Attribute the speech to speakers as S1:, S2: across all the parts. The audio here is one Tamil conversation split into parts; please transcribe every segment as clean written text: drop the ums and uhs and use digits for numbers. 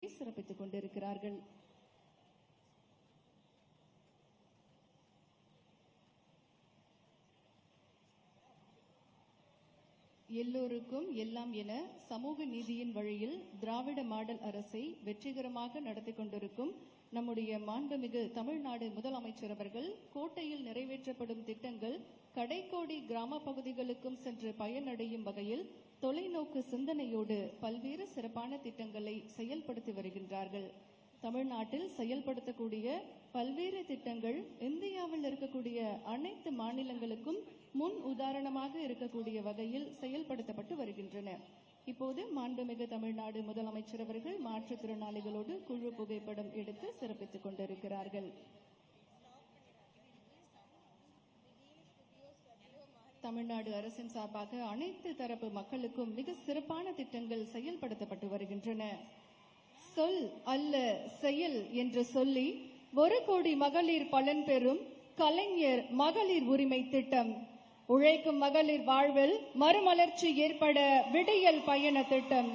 S1: சிறப்பித்துக் கொண்டிருக்கிறார்கள். எல்லோருக்கும் எல்லாம் என சமூக நீதியின் வழியில் திராவிட மாடல் அரசை வெற்றிகரமாக நடத்தி கொண்டிருக்கும் நம்முடைய மாண்புமிகு தமிழ்நாடு முதலமைச்சர் அவர்கள் கோட்டையில் நிறைவேற்றப்படும் திட்டங்கள் கடைக்கோடி கிராம பகுதிகளுக்கும் சென்று பயனடையும் வகையில் தொலைநோக்கு சிந்தனையோடு பல்வேறு சிறப்பான திட்டங்களை செயல்படுத்தி வருகின்றார்கள். தமிழ்நாட்டில் செயல்படுத்தக்கூடிய பல்வேறு திட்டங்கள் இந்தியாவில் இருக்கக்கூடிய அனைத்து மாநிலங்களுக்கும் முன் உதாரணமாக இருக்கக்கூடிய வகையில் செயல்படுத்தப்பட்டு வருகின்றன. இப்போது மாண்புமிகு தமிழ்நாடு முதலமைச்சர் அவர்கள் மாற்றுத்திறனாளிகளோடு குழு புகைப்படம் எடுத்து சிறப்பித்துக் கொண்டிருக்கிறார்கள். தமிழ்நாடு அரசின் சார்பாக அனைத்து தரப்பு மக்களுக்கும் மிக சிறப்பான திட்டங்கள் செயல்படுத்தப்பட்டு வருகின்றன. சொல் அல்ல செயல் என்று சொல்லி 1 கோடி மகளிர் பலன் பெறும் கலைஞர் மகளிர் உரிமை திட்டம், உழைக்கும் மகளிர் வாழ்வில் மறுமலர்ச்சி ஏற்பட விடியல் பயண திட்டம்,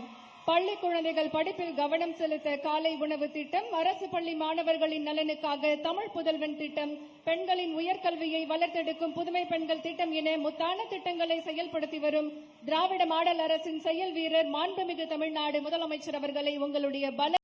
S1: பள்ளி குழந்தைகள் படிப்பில் கவனம் செலுத்த காலை உணவு திட்டம், அரசு பள்ளி மாணவர்களின் நலனுக்காக தமிழ் புதல்வன் திட்டம், பெண்களின் உயர்கல்வியை வளர்த்தெடுக்கும் புதுமை பெண்கள் திட்டம் என முத்தான திட்டங்களை செயல்படுத்தி வரும் திராவிட மாடல் அரசின் செயல் வீரர் மாண்புமிகு தமிழ்நாடு முதலமைச்சர் அவர்களை உங்களுடைய பல